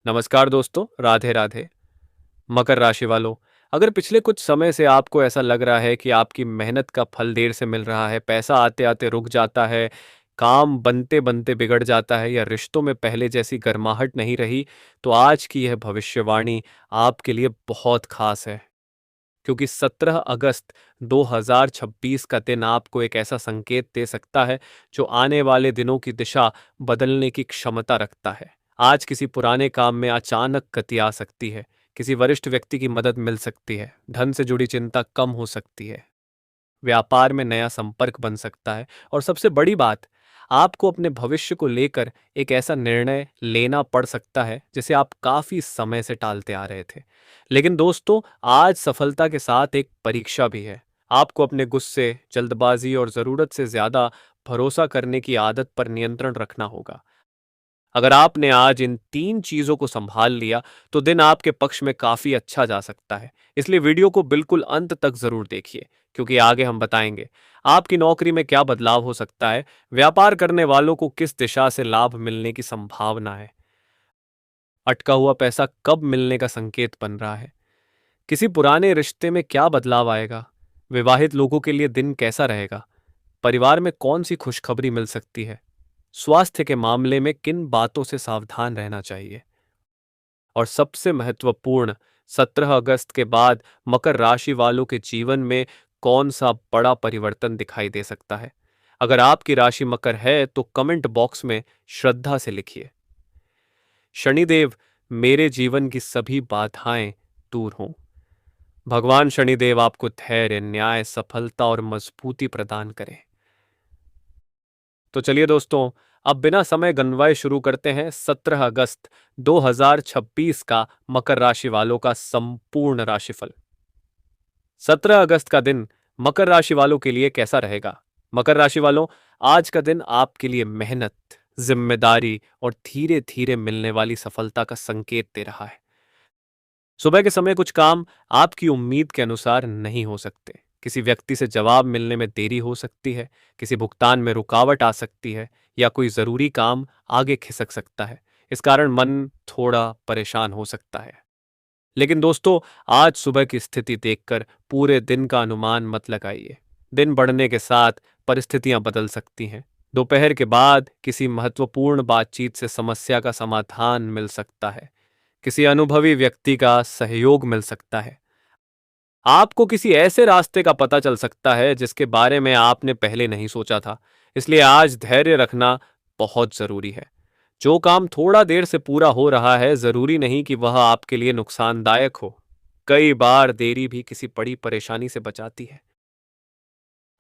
नमस्कार दोस्तों, राधे राधे। मकर राशि वालों, अगर पिछले कुछ समय से आपको ऐसा लग रहा है कि आपकी मेहनत का फल देर से मिल रहा है, पैसा आते आते रुक जाता है, काम बनते बनते बिगड़ जाता है या रिश्तों में पहले जैसी गर्माहट नहीं रही, तो आज की यह भविष्यवाणी आपके लिए बहुत खास है। क्योंकि 17 अगस्त 2026 का दिन आपको एक ऐसा संकेत दे सकता है जो आने वाले दिनों की दिशा बदलने की क्षमता रखता है। आज किसी पुराने काम में अचानक गति आ सकती है, किसी वरिष्ठ व्यक्ति की मदद मिल सकती है, धन से जुड़ी चिंता कम हो सकती है, व्यापार में नया संपर्क बन सकता है और सबसे बड़ी बात, आपको अपने भविष्य को लेकर एक ऐसा निर्णय लेना पड़ सकता है जिसे आप काफी समय से टालते आ रहे थे। लेकिन दोस्तों, आज सफलता के साथ एक परीक्षा भी है। आपको अपने गुस्से, जल्दबाजी और जरूरत से ज्यादा भरोसा करने की आदत पर नियंत्रण रखना होगा। अगर आपने आज इन 3 चीजों को संभाल लिया, तो दिन आपके पक्ष में काफी अच्छा जा सकता है। इसलिए वीडियो को बिल्कुल अंत तक जरूर देखिए, क्योंकि आगे हम बताएंगे आपकी नौकरी में क्या बदलाव हो सकता है, व्यापार करने वालों को किस दिशा से लाभ मिलने की संभावना है, अटका हुआ पैसा कब मिलने का संकेत बन रहा है, किसी पुराने रिश्ते में क्या बदलाव आएगा, विवाहित लोगों के लिए दिन कैसा रहेगा, परिवार में कौन सी खुशखबरी मिल सकती है, स्वास्थ्य के मामले में किन बातों से सावधान रहना चाहिए, और सबसे महत्वपूर्ण, 17 अगस्त के बाद मकर राशि वालों के जीवन में कौन सा बड़ा परिवर्तन दिखाई दे सकता है। अगर आपकी राशि मकर है तो कमेंट बॉक्स में श्रद्धा से लिखिए, शनिदेव, मेरे जीवन की सभी बाधाएं दूर हों। भगवान शनिदेव आपको धैर्य, न्याय, सफलता और मजबूती प्रदान करें। तो चलिए दोस्तों, अब बिना समय गंवाए शुरू करते हैं 17 अगस्त 2026 का मकर राशि वालों का संपूर्ण राशिफल। 17 अगस्त का दिन मकर राशि वालों के लिए कैसा रहेगा? मकर राशि वालों, आज का दिन आपके लिए मेहनत, जिम्मेदारी और धीरे धीरे मिलने वाली सफलता का संकेत दे रहा है। सुबह के समय कुछ काम आपकी उम्मीद के अनुसार नहीं हो सकते। किसी व्यक्ति से जवाब मिलने में देरी हो सकती है, किसी भुगतान में रुकावट आ सकती है या कोई जरूरी काम आगे खिसक सकता है। इस कारण मन थोड़ा परेशान हो सकता है। लेकिन दोस्तों, आज सुबह की स्थिति देखकर पूरे दिन का अनुमान मत लगाइए। दिन बढ़ने के साथ परिस्थितियां बदल सकती हैं। दोपहर के बाद किसी महत्वपूर्ण बातचीत से समस्या का समाधान मिल सकता है, किसी अनुभवी व्यक्ति का सहयोग मिल सकता है, आपको किसी ऐसे रास्ते का पता चल सकता है जिसके बारे में आपने पहले नहीं सोचा था। इसलिए आज धैर्य रखना बहुत जरूरी है। जो काम थोड़ा देर से पूरा हो रहा है, जरूरी नहीं कि वह आपके लिए नुकसानदायक हो। कई बार देरी भी किसी बड़ी परेशानी से बचाती है।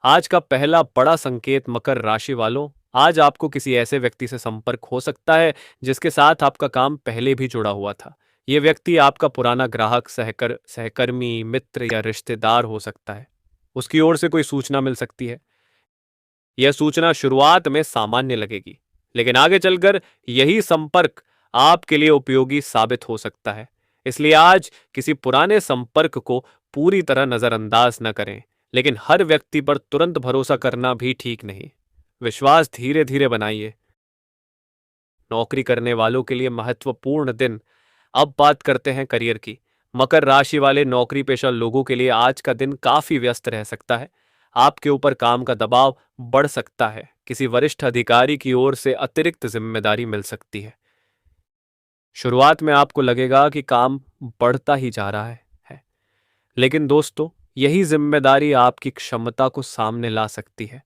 आज का पहला बड़ा संकेत मकर राशि वालों, आज आपको किसी ऐसे व्यक्ति से संपर्क हो सकता है जिसके साथ आपका काम पहले भी जुड़ा हुआ था। यह व्यक्ति आपका पुराना ग्राहक, सहकर्मी, मित्र या रिश्तेदार हो सकता है। उसकी ओर से कोई सूचना मिल सकती है। यह सूचना शुरुआत में सामान्य लगेगी, लेकिन आगे चलकर यही संपर्क आपके लिए उपयोगी साबित हो सकता है। इसलिए आज किसी पुराने संपर्क को पूरी तरह नजरअंदाज न करें, लेकिन हर व्यक्ति पर तुरंत भरोसा करना भी ठीक नहीं। विश्वास धीरे धीरे बनाइए। नौकरी करने वालों के लिए महत्वपूर्ण दिन। अब बात करते हैं करियर की। मकर राशि वाले नौकरी पेशा लोगों के लिए आज का दिन काफी व्यस्त रह सकता है। आपके ऊपर काम का दबाव बढ़ सकता है, किसी वरिष्ठ अधिकारी की ओर से अतिरिक्त जिम्मेदारी मिल सकती है। शुरुआत में आपको लगेगा कि काम बढ़ता ही जा रहा है, लेकिन दोस्तों, यही जिम्मेदारी आपकी क्षमता को सामने ला सकती है।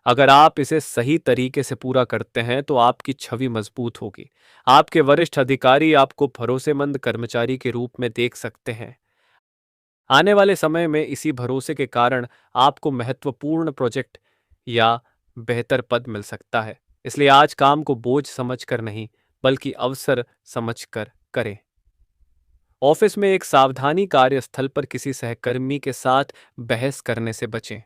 अगर आप इसे सही तरीके से पूरा करते हैं तो आपकी छवि मजबूत होगी। आपके वरिष्ठ अधिकारी आपको भरोसेमंद कर्मचारी के रूप में देख सकते हैं। आने वाले समय में इसी भरोसे के कारण आपको महत्वपूर्ण प्रोजेक्ट या बेहतर पद मिल सकता है। इसलिए आज काम को बोझ समझकर नहीं, बल्कि अवसर समझकर करें। ऑफिस में एक सावधानी, कार्यस्थल पर किसी सहकर्मी के साथ बहस करने से बचें।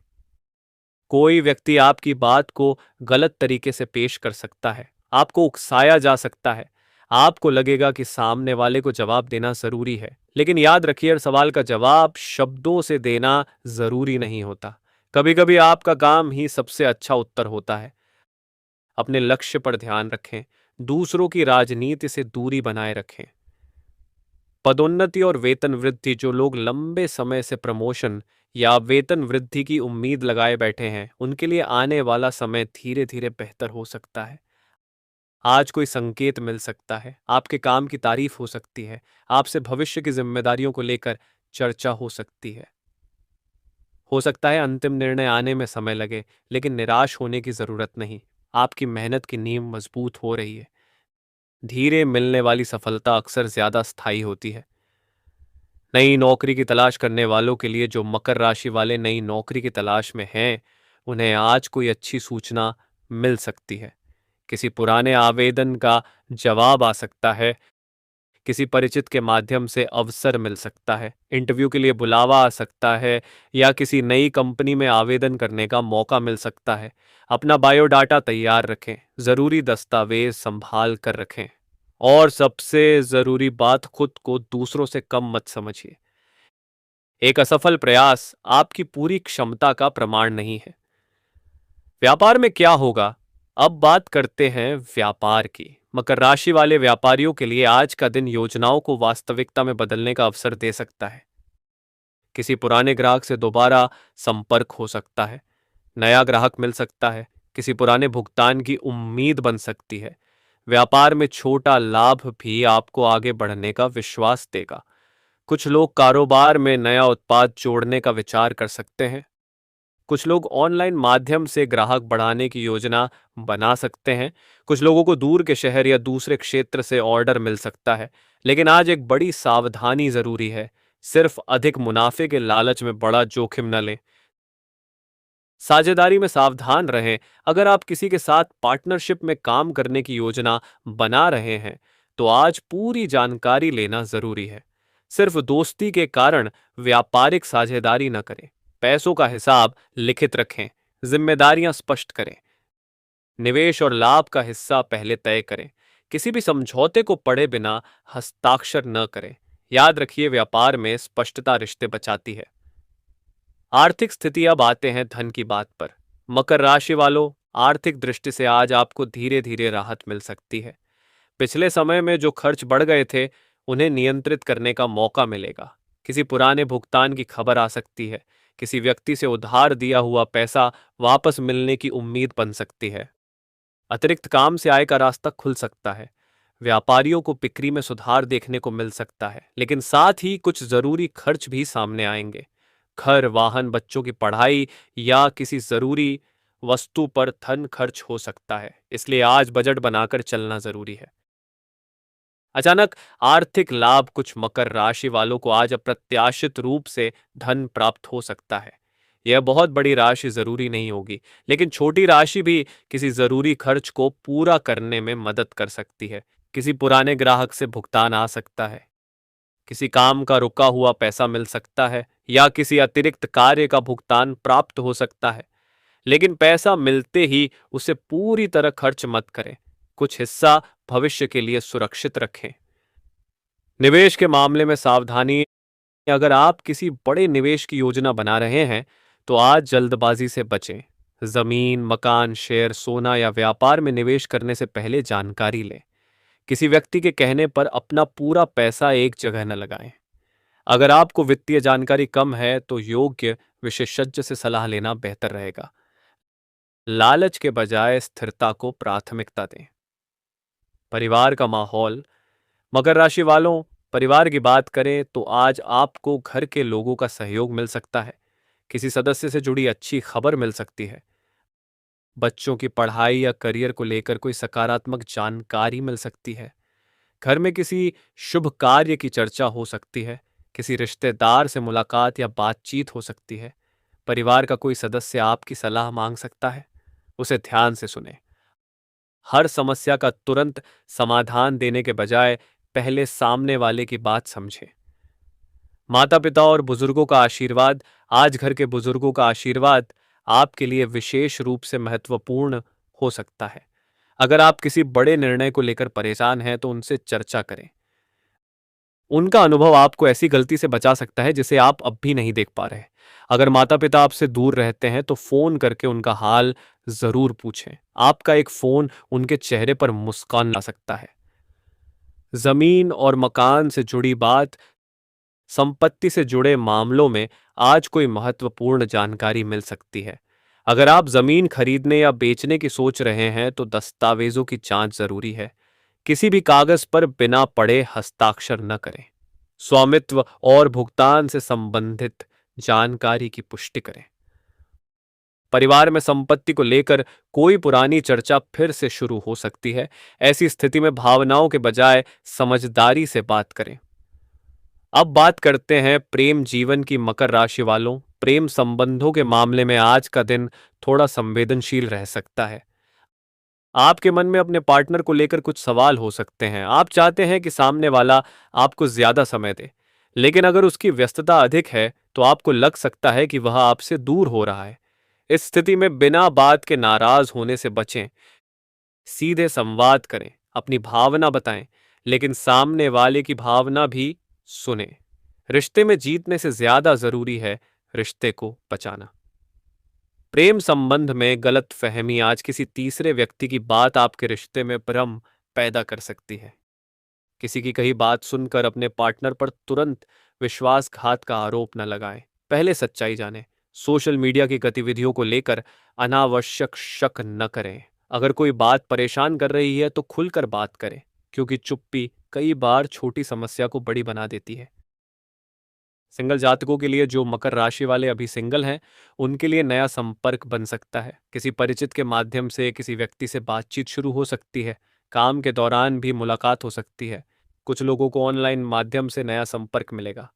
कोई व्यक्ति आपकी बात को गलत तरीके से पेश कर सकता है, आपको उकसाया जा सकता है। आपको लगेगा कि सामने वाले को जवाब देना जरूरी है, लेकिन याद रखिए, हर सवाल का जवाब शब्दों से देना जरूरी नहीं होता। कभी कभी आपका काम ही सबसे अच्छा उत्तर होता है। अपने लक्ष्य पर ध्यान रखें, दूसरों की राजनीति से दूरी बनाए रखें। पदोन्नति और वेतन वृद्धि, जो लोग लंबे समय से प्रमोशन या वेतन वृद्धि की उम्मीद लगाए बैठे हैं, उनके लिए आने वाला समय धीरे धीरे बेहतर हो सकता है। आज कोई संकेत मिल सकता है, आपके काम की तारीफ हो सकती है, आपसे भविष्य की जिम्मेदारियों को लेकर चर्चा हो सकती है। हो सकता है अंतिम निर्णय आने में समय लगे, लेकिन निराश होने की जरूरत नहीं। आपकी मेहनत की नींव मजबूत हो रही है। धीरे मिलने वाली सफलता अक्सर ज्यादा स्थायी होती है। नई नौकरी की तलाश करने वालों के लिए, जो मकर राशि वाले नई नौकरी की तलाश में हैं, उन्हें आज कोई अच्छी सूचना मिल सकती है। किसी पुराने आवेदन का जवाब आ सकता है, किसी परिचित के माध्यम से अवसर मिल सकता है, इंटरव्यू के लिए बुलावा आ सकता है, या किसी नई कंपनी में आवेदन करने का मौका मिल सकता है। अपना बायोडाटा तैयार रखें, जरूरी दस्तावेज संभाल कर रखें, और सबसे जरूरी बात, खुद को दूसरों से कम मत समझिए। एक असफल प्रयास आपकी पूरी क्षमता का प्रमाण नहीं है। व्यापार में क्या होगा? अब बात करते हैं व्यापार की। मकर राशि वाले व्यापारियों के लिए आज का दिन योजनाओं को वास्तविकता में बदलने का अवसर दे सकता है। किसी पुराने ग्राहक से दोबारा संपर्क हो सकता है, नया ग्राहक मिल सकता है, किसी पुराने भुगतान की उम्मीद बन सकती है। व्यापार में छोटा लाभ भी आपको आगे बढ़ने का विश्वास देगा। कुछ लोग कारोबार में नया उत्पाद जोड़ने का विचार कर सकते हैं। कुछ लोग ऑनलाइन माध्यम से ग्राहक बढ़ाने की योजना बना सकते हैं। कुछ लोगों को दूर के शहर या दूसरे क्षेत्र से ऑर्डर मिल सकता है। लेकिन आज एक बड़ी सावधानी जरूरी है। सिर्फ अधिक मुनाफे के लालच में बड़ा जोखिम न लें। साझेदारी में सावधान रहें। अगर आप किसी के साथ पार्टनरशिप में काम करने की योजना बना रहे हैं, तो आज पूरी जानकारी लेना जरूरी है। सिर्फ दोस्ती के कारण व्यापारिक साझेदारी न करें। पैसों का हिसाब लिखित रखें, जिम्मेदारियां स्पष्ट करें, निवेश और लाभ का हिस्सा पहले तय करें। किसी भी समझौते को पढ़े बिना हस्ताक्षर न करें। याद रखिए, व्यापार में स्पष्टता रिश्ते बचाती है। आर्थिक स्थिति, अब आते हैं धन की बात पर। मकर राशि वालों, आर्थिक दृष्टि से आज आपको धीरे धीरे राहत मिल सकती है। पिछले समय में जो खर्च बढ़ गए थे, उन्हें नियंत्रित करने का मौका मिलेगा। किसी पुराने भुगतान की खबर आ सकती है। किसी व्यक्ति से उधार दिया हुआ पैसा वापस मिलने की उम्मीद बन सकती है। अतिरिक्त काम से आय का रास्ता खुल सकता है। व्यापारियों को बिक्री में सुधार देखने को मिल सकता है, लेकिन साथ ही कुछ जरूरी खर्च भी सामने आएंगे। घर, वाहन, बच्चों की पढ़ाई या किसी जरूरी वस्तु पर धन खर्च हो सकता है। इसलिए आज बजट बनाकर चलना जरूरी है। अचानक आर्थिक लाभ, कुछ मकर राशि वालों को आज अप्रत्याशित रूप से धन प्राप्त हो सकता है। यह बहुत बड़ी राशि जरूरी नहीं होगी, लेकिन छोटी राशि भी किसी जरूरी खर्च को पूरा करने में मदद कर सकती है। किसी पुराने ग्राहक से भुगतान आ सकता है, किसी काम का रुका हुआ पैसा मिल सकता है, या किसी अतिरिक्त कार्य का भुगतान प्राप्त हो सकता है। लेकिन पैसा मिलते ही उसे पूरी तरह खर्च मत करें। कुछ हिस्सा भविष्य के लिए सुरक्षित रखें। निवेश के मामले में सावधानी, अगर आप किसी बड़े निवेश की योजना बना रहे हैं, तो आज जल्दबाजी से बचें। जमीन, मकान, शेयर, सोना या व्यापार में निवेश करने से पहले जानकारी लें। किसी व्यक्ति के कहने पर अपना पूरा पैसा एक जगह न लगाएं। अगर आपको वित्तीय जानकारी कम है, तो योग्य विशेषज्ञ से सलाह लेना बेहतर रहेगा। लालच के बजाय स्थिरता को प्राथमिकता दें। परिवार का माहौल, मकर राशि वालों, परिवार की बात करें तो आज आपको घर के लोगों का सहयोग मिल सकता है। किसी सदस्य से जुड़ी अच्छी खबर मिल सकती है। बच्चों की पढ़ाई या करियर को लेकर कोई सकारात्मक जानकारी मिल सकती है। घर में किसी शुभ कार्य की चर्चा हो सकती है। किसी रिश्तेदार से मुलाकात या बातचीत हो सकती है। परिवार का कोई सदस्य आपकी सलाह मांग सकता है, उसे ध्यान से सुने। हर समस्या का तुरंत समाधान देने के बजाय पहले सामने वाले की बात समझें। माता पिता और बुजुर्गों का आशीर्वाद, आज घर के बुजुर्गों का आशीर्वाद आपके लिए विशेष रूप से महत्वपूर्ण हो सकता है। अगर आप किसी बड़े निर्णय को लेकर परेशान हैं, तो उनसे चर्चा करें। उनका अनुभव आपको ऐसी गलती से बचा सकता है जिसे आप अब भी नहीं देख पा रहे। अगर माता पिता आपसे दूर रहते हैं, तो फोन करके उनका हाल जरूर पूछें। आपका एक फोन उनके चेहरे पर मुस्कान ला सकता है। जमीन और मकान से जुड़ी बात, संपत्ति से जुड़े मामलों में आज कोई महत्वपूर्ण जानकारी मिल सकती है। अगर आप जमीन खरीदने या बेचने की सोच रहे हैं तो दस्तावेजों की जांच जरूरी है। किसी भी कागज पर बिना पढ़े हस्ताक्षर न करें। स्वामित्व और भुगतान से संबंधित जानकारी की पुष्टि करें। परिवार में संपत्ति को लेकर कोई पुरानी चर्चा फिर से शुरू हो सकती है। ऐसी स्थिति में भावनाओं के बजाय समझदारी से बात करें। अब बात करते हैं प्रेम जीवन की। मकर राशि वालों, प्रेम संबंधों के मामले में आज का दिन थोड़ा संवेदनशील रह सकता है। आपके मन में अपने पार्टनर को लेकर कुछ सवाल हो सकते हैं। आप चाहते हैं कि सामने वाला आपको ज्यादा समय दे, लेकिन अगर उसकी व्यस्तता अधिक है तो आपको लग सकता है कि वह आपसे दूर हो रहा है। इस स्थिति में बिना बात के नाराज होने से बचें। सीधे संवाद करें, अपनी भावना बताएं, लेकिन सामने वाले की भावना भी सुने। रिश्ते में जीतने से ज्यादा जरूरी है रिश्ते को बचाना। प्रेम संबंध में गलत फहमी, आज किसी तीसरे व्यक्ति की बात आपके रिश्ते में भ्रम पैदा कर सकती है। किसी की कही बात सुनकर अपने पार्टनर पर तुरंत विश्वासघात का आरोप न लगाएं। पहले सच्चाई जानें। सोशल मीडिया की गतिविधियों को लेकर अनावश्यक शक न करें। अगर कोई बात परेशान कर रही है तो खुलकर बात करें, क्योंकि चुप्पी कई बार छोटी समस्या को बड़ी बना देती है। सिंगल जातकों के लिए, जो मकर राशि वाले अभी सिंगल हैं, उनके लिए नया संपर्क बन सकता है। किसी परिचित के माध्यम से किसी व्यक्ति से बातचीत शुरू हो सकती है। काम के दौरान भी मुलाकात हो सकती है। कुछ लोगों को ऑनलाइन माध्यम से नया संपर्क मिलेगा।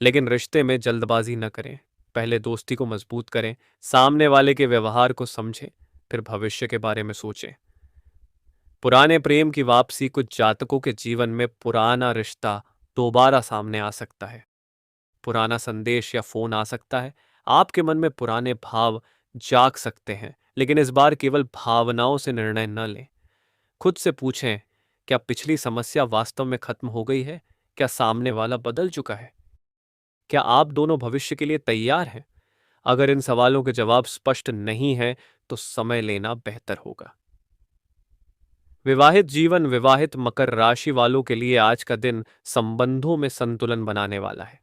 लेकिन रिश्ते में जल्दबाजी न करें। पहले दोस्ती को मजबूत करें, सामने वाले के व्यवहार को समझें, फिर भविष्य के बारे में सोचें। पुराने प्रेम की वापसी, कुछ जातकों के जीवन में पुराना रिश्ता दोबारा सामने आ सकता है। पुराना संदेश या फोन आ सकता है। आपके मन में पुराने भाव जाग सकते हैं, लेकिन इस बार केवल भावनाओं से निर्णय न लें। खुद से पूछें, क्या पिछली समस्या वास्तव में खत्म हो गई है? क्या सामने वाला बदल चुका है? क्या आप दोनों भविष्य के लिए तैयार हैं? अगर इन सवालों के जवाब स्पष्ट नहीं हैं, तो समय लेना बेहतर होगा। विवाहित जीवन, विवाहित मकर राशि वालों के लिए आज का दिन संबंधों में संतुलन बनाने वाला है।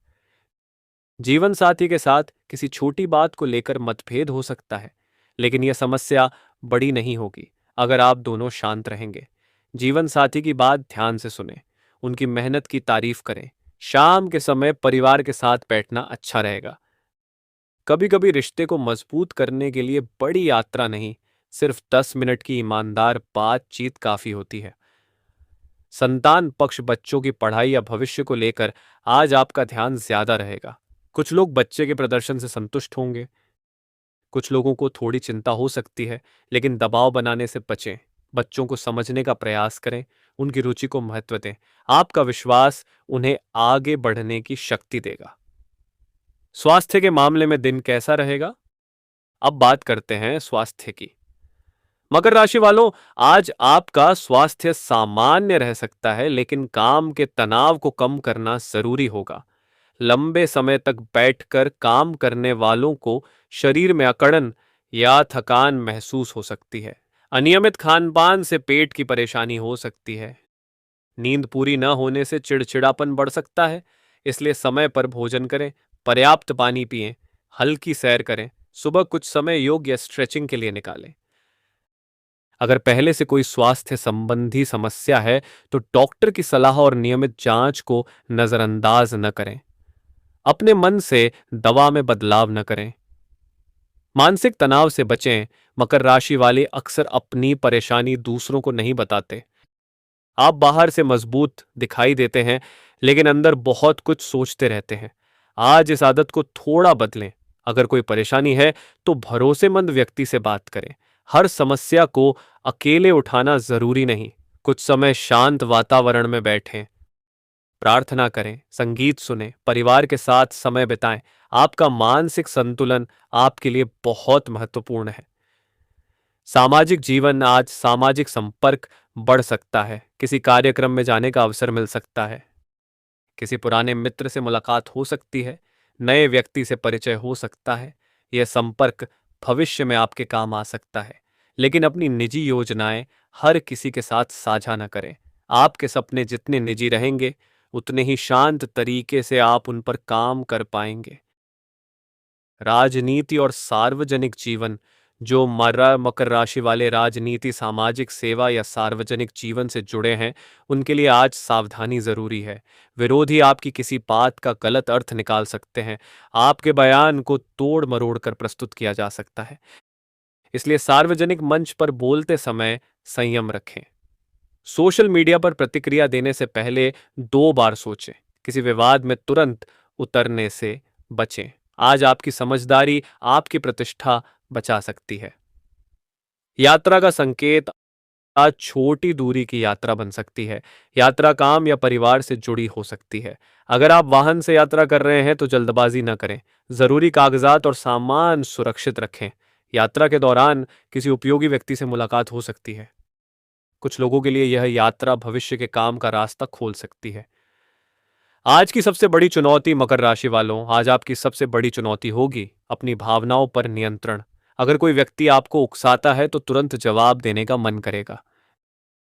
जीवन साथी के साथ किसी छोटी बात को लेकर मतभेद हो सकता है, लेकिन यह समस्या बड़ी नहीं होगी अगर आप दोनों शांत रहेंगे। जीवन साथी की बात ध्यान से सुने, उनकी मेहनत की तारीफ करें। शाम के समय परिवार के साथ बैठना अच्छा रहेगा। कभी कभी रिश्ते को मजबूत करने के लिए बड़ी यात्रा नहीं, सिर्फ 10 मिनट की ईमानदार बातचीत काफी होती है। संतान पक्ष, बच्चों की पढ़ाई या भविष्य को लेकर आज आपका ध्यान ज्यादा रहेगा। कुछ लोग बच्चे के प्रदर्शन से संतुष्ट होंगे। कुछ लोगों को थोड़ी चिंता हो सकती है, लेकिन दबाव बनाने से बचें। बच्चों को समझने का प्रयास करें, उनकी रुचि को महत्व दें। आपका विश्वास उन्हें आगे बढ़ने की शक्ति देगा। स्वास्थ्य के मामले में दिन कैसा रहेगा? अब बात करते हैं स्वास्थ्य की। मकर राशि वालों, आज आपका स्वास्थ्य सामान्य रह सकता है, लेकिन काम के तनाव को कम करना जरूरी होगा। लंबे समय तक बैठकर काम करने वालों को शरीर में अकड़न या थकान महसूस हो सकती है। अनियमित खान-पान से पेट की परेशानी हो सकती है। नींद पूरी न होने से चिड़चिड़ापन बढ़ सकता है, इसलिए समय पर भोजन करें, पर्याप्त पानी पिएं, हल्की सैर करें, सुबह कुछ समय योग या स्ट्रेचिंग के लिए निकालें। अगर पहले से कोई स्वास्थ्य संबंधी समस्या है, तो डॉक्टर की सलाह और नियमित जांच को नजरअंदाज न करें। अपने मन से दवा में बदलाव न करें। मानसिक तनाव से बचें। मकर राशि वाले अक्सर अपनी परेशानी दूसरों को नहीं बताते। आप बाहर से मजबूत दिखाई देते हैं, लेकिन अंदर बहुत कुछ सोचते रहते हैं। आज इस आदत को थोड़ा बदलें। अगर कोई परेशानी है तो भरोसेमंद व्यक्ति से बात करें। हर समस्या को अकेले उठाना जरूरी नहीं। कुछ समय शांत वातावरण में बैठें, प्रार्थना करें, संगीत सुनें, परिवार के साथ समय बिताएं। आपका मानसिक संतुलन आपके लिए बहुत महत्वपूर्ण है। सामाजिक जीवन, आज सामाजिक संपर्क बढ़ सकता है। किसी कार्यक्रम में जाने का अवसर मिल सकता है। किसी पुराने मित्र से मुलाकात हो सकती है। नए व्यक्ति से परिचय हो सकता है। यह संपर्क भविष्य में आपके काम आ सकता है, लेकिन अपनी निजी योजनाएं हर किसी के साथ साझा न करें। आपके सपने जितने निजी रहेंगे, उतने ही शांत तरीके से आप उन पर काम कर पाएंगे। राजनीति और सार्वजनिक जीवन, जो मरा मकर राशि वाले राजनीति, सामाजिक सेवा या सार्वजनिक जीवन से जुड़े हैं, उनके लिए आज सावधानी जरूरी है। विरोधी आपकी किसी बात का गलत अर्थ निकाल सकते हैं। आपके बयान को तोड़ मरोड़ कर प्रस्तुत किया जा सकता है। इसलिए सार्वजनिक मंच पर बोलते समय संयम रखें। सोशल मीडिया पर प्रतिक्रिया देने से पहले 2 बार सोचें। किसी विवाद में तुरंत उतरने से बचें। आज आपकी समझदारी आपकी प्रतिष्ठा बचा सकती है। यात्रा का संकेत, आज छोटी दूरी की यात्रा बन सकती है। यात्रा काम या परिवार से जुड़ी हो सकती है। अगर आप वाहन से यात्रा कर रहे हैं तो जल्दबाजी न करें। जरूरी कागजात और सामान सुरक्षित रखें। यात्रा के दौरान किसी उपयोगी व्यक्ति से मुलाकात हो सकती है। कुछ लोगों के लिए यह यात्रा भविष्य के काम का रास्ता खोल सकती है। आज की सबसे बड़ी चुनौती मकर राशि वालों, आज आपकी सबसे बड़ी चुनौती होगी अपनी भावनाओं पर नियंत्रण। अगर कोई व्यक्ति आपको उकसाता है तो तुरंत जवाब देने का मन करेगा,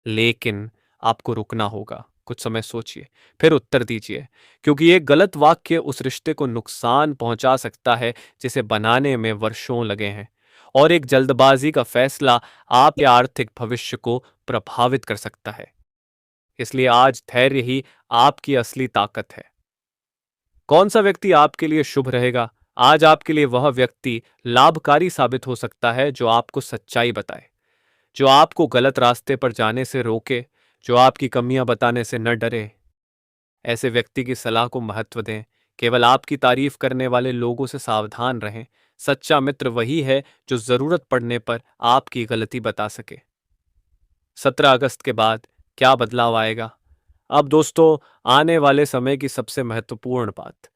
लेकिन आपको रुकना होगा। कुछ समय सोचिए, फिर उत्तर दीजिए, क्योंकि एक गलत वाक्य उस रिश्ते को नुकसान पहुंचा सकता है जिसे बनाने में वर्षों लगे हैं। और एक जल्दबाजी का फैसला आपके आर्थिक भविष्य को प्रभावित कर सकता है। इसलिए आज धैर्य ही आपकी असली ताकत है। कौन सा व्यक्ति आपके लिए शुभ रहेगा? आज आपके लिए वह व्यक्ति लाभकारी साबित हो सकता है जो आपको सच्चाई बताए, जो आपको गलत रास्ते पर जाने से रोके, जो आपकी कमियां बताने से न डरे। ऐसे व्यक्ति की सलाह को महत्व दें। केवल आपकी तारीफ करने वाले लोगों से सावधान रहें। सच्चा मित्र वही है जो जरूरत पड़ने पर आपकी गलती बता सके। 17 अगस्त के बाद क्या बदलाव आएगा? अब दोस्तों, आने वाले समय की सबसे महत्वपूर्ण बात।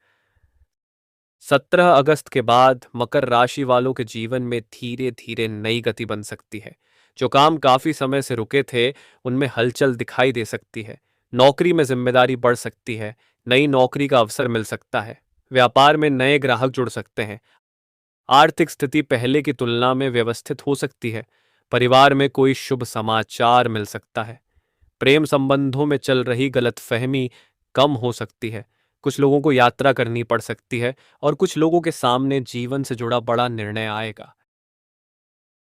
17 अगस्त के बाद मकर राशि वालों के जीवन में धीरे धीरे नई गति बन सकती है। जो काम काफी समय से रुके थे, उनमें हलचल दिखाई दे सकती है। नौकरी में जिम्मेदारी बढ़ सकती है। नई नौकरी का अवसर मिल सकता है। व्यापार में नए ग्राहक जुड़ सकते हैं। आर्थिक स्थिति पहले की तुलना में व्यवस्थित हो सकती है। परिवार में कोई शुभ समाचार मिल सकता है। प्रेम संबंधों में चल रही गलतफहमी कम हो सकती है। कुछ लोगों को यात्रा करनी पड़ सकती है और कुछ लोगों के सामने जीवन से जुड़ा बड़ा निर्णय आएगा।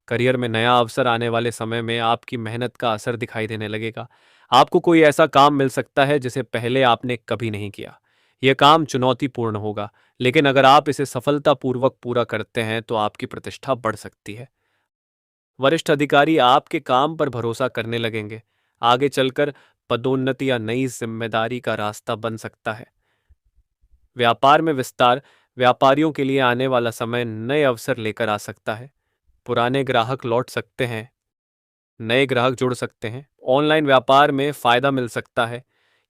करियर में नया अवसर आने वाले समय में आपकी मेहनत का असर दिखाई देने लगेगा। आपको कोई ऐसा काम मिल सकता है जिसे पहले आपने कभी नहीं किया। यह काम चुनौतीपूर्ण होगा, लेकिन अगर आप इसे सफलतापूर्वक पूरा करते हैं तो आपकी प्रतिष्ठा बढ़ सकती है। वरिष्ठ अधिकारी आपके काम पर भरोसा करने लगेंगे। आगे चलकर पदोन्नति या नई जिम्मेदारी का रास्ता बन सकता है। व्यापार में विस्तार, व्यापारियों के लिए आने वाला समय नए अवसर लेकर आ सकता है। पुराने ग्राहक लौट सकते हैं। नए ग्राहक जुड़ सकते हैं। ऑनलाइन व्यापार में फायदा मिल सकता है।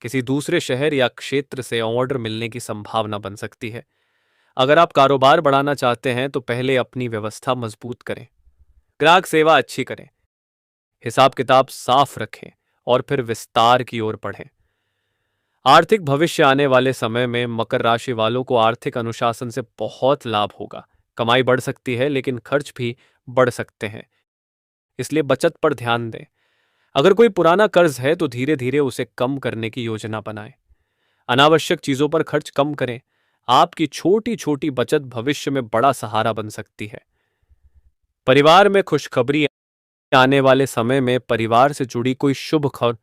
किसी दूसरे शहर या क्षेत्र से ऑर्डर मिलने की संभावना बन सकती है। अगर आप कारोबार बढ़ाना चाहते हैं तो पहले अपनी व्यवस्था मजबूत करें। ग्राहक सेवा अच्छी करें। हिसाब किताब साफ रखें और फिर विस्तार की ओर बढ़ें। आर्थिक भविष्य, आने वाले समय में मकर राशि वालों को आर्थिक अनुशासन से बहुत लाभ होगा। कमाई बढ़ सकती है, लेकिन खर्च भी बढ़ सकते हैं। इसलिए बचत पर ध्यान दें। अगर कोई पुराना कर्ज है तो धीरे धीरे उसे कम करने की योजना बनाएं। अनावश्यक चीजों पर खर्च कम करें। आपकी छोटी छोटी बचत भविष्य में बड़ा सहारा बन सकती है। परिवार में खुशखबरी, आने वाले समय में परिवार से जुड़ी कोई शुभ खबर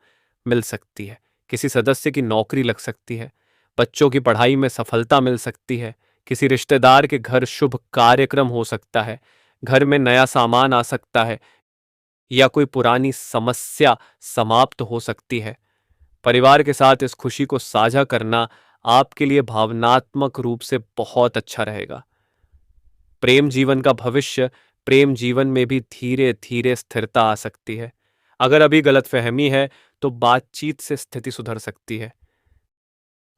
मिल सकती है। किसी सदस्य की नौकरी लग सकती है। बच्चों की पढ़ाई में सफलता मिल सकती है। किसी रिश्तेदार के घर शुभ कार्यक्रम हो सकता है। घर में नया सामान आ सकता है या कोई पुरानी समस्या समाप्त हो सकती है। परिवार के साथ इस खुशी को साझा करना आपके लिए भावनात्मक रूप से बहुत अच्छा रहेगा। प्रेम जीवन का भविष्य, प्रेम जीवन में भी धीरे धीरे स्थिरता आ सकती है। अगर अभी गलतफहमी है तो बातचीत से स्थिति सुधर सकती है।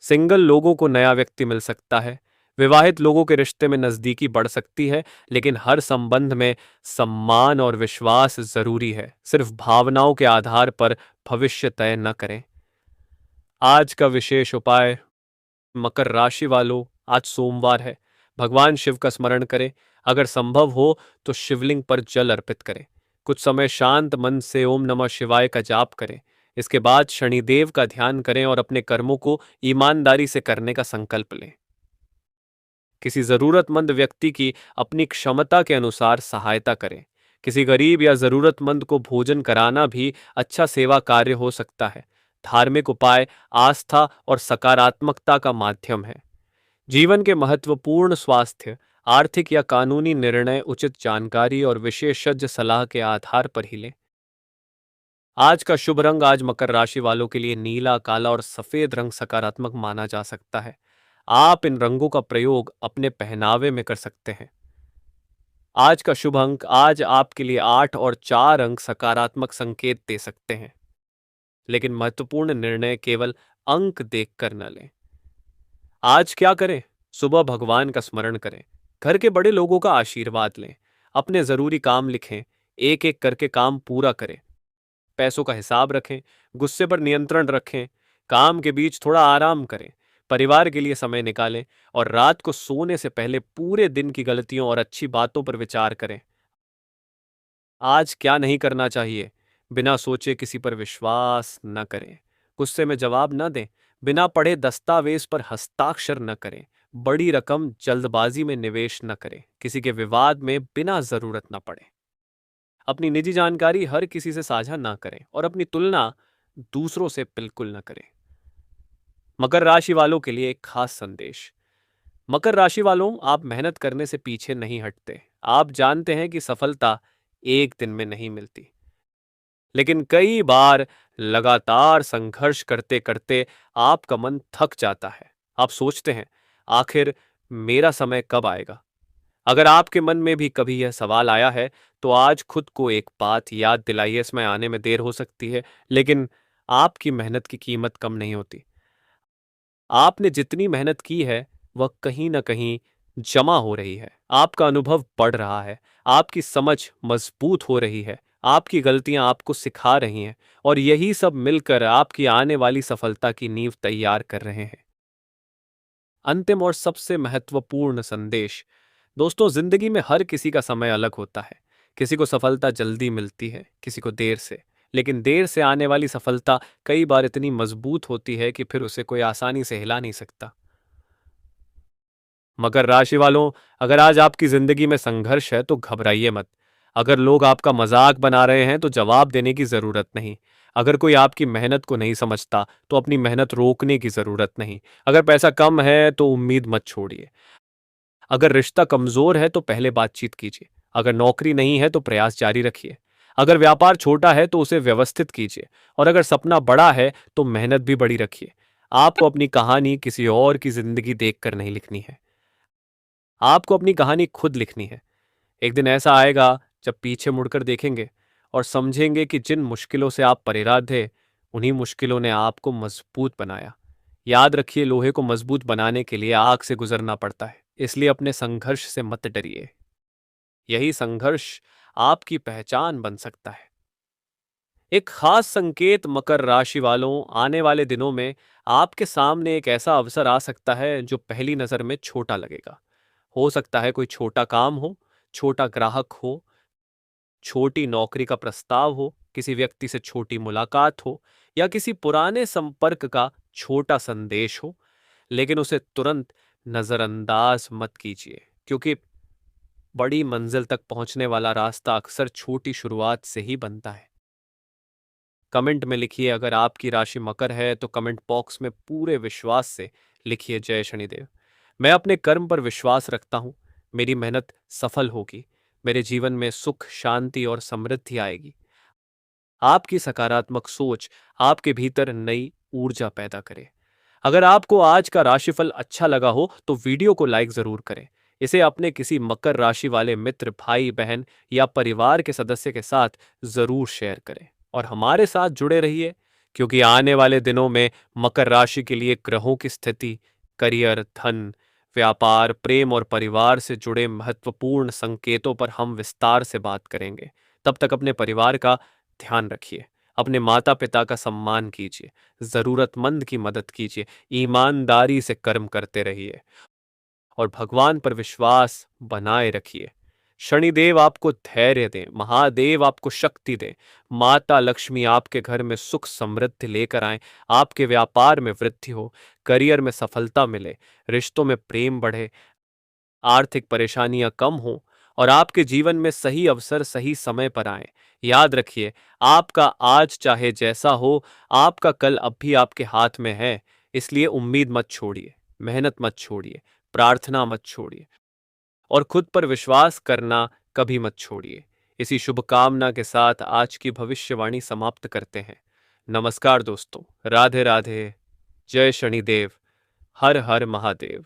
सिंगल लोगों को नया व्यक्ति मिल सकता है। विवाहित लोगों के रिश्ते में नजदीकी बढ़ सकती है, लेकिन हर संबंध में सम्मान और विश्वास जरूरी है। सिर्फ भावनाओं के आधार पर भविष्य तय न करें। आज का विशेष उपाय, मकर राशि वालों, आज सोमवार है, भगवान शिव का स्मरण करें। अगर संभव हो तो शिवलिंग पर जल अर्पित करें। कुछ समय शांत मन से ओम नमः शिवाय का जाप करें। इसके बाद शनिदेव का ध्यान करें और अपने कर्मों को ईमानदारी से करने का संकल्प लें। किसी जरूरतमंद व्यक्ति की अपनी क्षमता के अनुसार सहायता करें। किसी गरीब या जरूरतमंद को भोजन कराना भी अच्छा सेवा कार्य हो सकता है। धार्मिक उपाय आस्था और सकारात्मकता का माध्यम है। जीवन के महत्वपूर्ण स्वास्थ्य, आर्थिक या कानूनी निर्णय उचित जानकारी और विशेषज्ञ सलाह के आधार पर ही लें। आज का शुभ रंग आज मकर राशि वालों के लिए नीला, काला और सफेद रंग सकारात्मक माना जा सकता है। आप इन रंगों का प्रयोग अपने पहनावे में कर सकते हैं। आज का शुभ अंक आज आपके लिए 8 और 4 अंक सकारात्मक संकेत दे सकते हैं, लेकिन महत्वपूर्ण निर्णय केवल अंक देखकर न लें। आज क्या करें? सुबह भगवान का स्मरण करें, घर के बड़े लोगों का आशीर्वाद लें, अपने जरूरी काम लिखें, एक एक करके काम पूरा करें, पैसों का हिसाब रखें, गुस्से पर नियंत्रण रखें, काम के बीच थोड़ा आराम करें, परिवार के लिए समय निकालें और रात को सोने से पहले पूरे दिन की गलतियों और अच्छी बातों पर विचार करें। आज क्या नहीं करना चाहिए? बिना सोचे किसी पर विश्वास न करें, गुस्से में जवाब न दें, बिना पढ़े दस्तावेज पर हस्ताक्षर न करें, बड़ी रकम जल्दबाजी में निवेश न करें, किसी के विवाद में बिना जरूरत न पड़े। अपनी निजी जानकारी हर किसी से साझा ना करें और अपनी तुलना दूसरों से बिल्कुल न करें। मकर राशि वालों के लिए एक खास संदेश। मकर राशि वालों, आप मेहनत करने से पीछे नहीं हटते। आप जानते हैं कि सफलता एक दिन में नहीं मिलती, लेकिन कई बार लगातार संघर्ष करते करते आपका मन थक जाता है। आप सोचते हैं, आखिर मेरा समय कब आएगा? अगर आपके मन में भी कभी यह सवाल आया है, तो आज खुद को एक बात याद दिलाइए, इसमें आने में देर हो सकती है, लेकिन आपकी मेहनत की कीमत कम नहीं होती। आपने जितनी मेहनत की है, वह कहीं न कहीं जमा हो रही है। आपका अनुभव बढ़ रहा है, आपकी समझ मजबूत हो रही है, आपकी गलतियां आपको सिखा रही हैं और यही सब मिलकर आपकी आने वाली सफलता की नींव तैयार कर रहे हैं। अंतिम और सबसे महत्वपूर्ण संदेश। दोस्तों, जिंदगी में हर किसी का समय अलग होता है। किसी को सफलता जल्दी मिलती है, किसी को देर से। लेकिन देर से आने वाली सफलता कई बार इतनी मजबूत होती है कि फिर उसे कोई आसानी से हिला नहीं सकता। मकर राशि वालों, अगर आज आपकी जिंदगी में संघर्ष है तो घबराइए मत। अगर लोग आपका मजाक बना रहे हैं तो जवाब देने की जरूरत नहीं। अगर कोई आपकी मेहनत को नहीं समझता तो अपनी मेहनत रोकने की जरूरत नहीं। अगर पैसा कम है तो उम्मीद मत छोड़िए। अगर रिश्ता कमजोर है तो पहले बातचीत कीजिए। अगर नौकरी नहीं है तो प्रयास जारी रखिए। अगर व्यापार छोटा है तो उसे व्यवस्थित कीजिए और अगर सपना बड़ा है तो मेहनत भी बड़ी रखिए। आपको अपनी कहानी किसी और की जिंदगी देखकर नहीं लिखनी है, आपको अपनी कहानी खुद लिखनी है। एक दिन ऐसा आएगा जब पीछे मुड़कर देखेंगे और समझेंगे कि जिन मुश्किलों से आप परेशान थे, उन्हीं मुश्किलों ने आपको मजबूत बनाया। याद रखिए, लोहे को मजबूत बनाने के लिए आग से गुजरना पड़ता है, इसलिए अपने संघर्ष से मत डरिए। यही संघर्ष आपकी पहचान बन सकता है। एक खास संकेत मकर राशि वालों, आने वाले दिनों में आपके सामने एक ऐसा अवसर आ सकता है जो पहली नजर में छोटा लगेगा। हो सकता है कोई छोटा काम हो, छोटा ग्राहक हो, छोटी नौकरी का प्रस्ताव हो, किसी व्यक्ति से छोटी मुलाकात हो या किसी पुराने संपर्क का छोटा संदेश हो, लेकिन उसे तुरंत नजरअंदाज मत कीजिए, क्योंकि बड़ी मंजिल तक पहुंचने वाला रास्ता अक्सर छोटी शुरुआत से ही बनता है। कमेंट में लिखिए, अगर आपकी राशि मकर है तो कमेंट बॉक्स में पूरे विश्वास से लिखिए, जय शनिदेव। मैं अपने कर्म पर विश्वास रखता हूँ, मेरी मेहनत सफल होगी, मेरे जीवन में सुख, शांति और समृद्धि आएगी। आपकी सकारात्मक सोच आपके भीतर नई ऊर्जा पैदा करे। अगर आपको आज का राशिफल अच्छा लगा हो तो वीडियो को लाइक जरूर करें। इसे अपने किसी मकर राशि वाले मित्र, भाई बहन या परिवार के सदस्य के साथ जरूर शेयर करें और हमारे साथ जुड़े रहिए, क्योंकि आने वाले दिनों में मकर राशि के लिए ग्रहों की स्थिति, करियर, धन, व्यापार, प्रेम और परिवार से जुड़े महत्वपूर्ण संकेतों पर हम विस्तार से बात करेंगे। तब तक अपने परिवार का ध्यान रखिए, अपने माता पिता का सम्मान कीजिए, जरूरतमंद की मदद कीजिए, ईमानदारी से कर्म करते रहिए और भगवान पर विश्वास बनाए रखिए। शनिदेव आपको धैर्य दें, महादेव आपको शक्ति दें, माता लक्ष्मी आपके घर में सुख समृद्धि लेकर आएं, आपके व्यापार में वृद्धि हो, करियर में सफलता मिले, रिश्तों में प्रेम बढ़े, आर्थिक परेशानियां कम हों और आपके जीवन में सही अवसर सही समय पर आएं। याद रखिए, आपका आज चाहे जैसा हो, आपका कल अब भी आपके हाथ में है। इसलिए उम्मीद मत छोड़िए, मेहनत मत छोड़िए, प्रार्थना मत छोड़िए और खुद पर विश्वास करना कभी मत छोड़िए। इसी शुभकामना के साथ आज की भविष्यवाणी समाप्त करते हैं। नमस्कार दोस्तों, राधे राधे, जय शनिदेव, हर हर महादेव।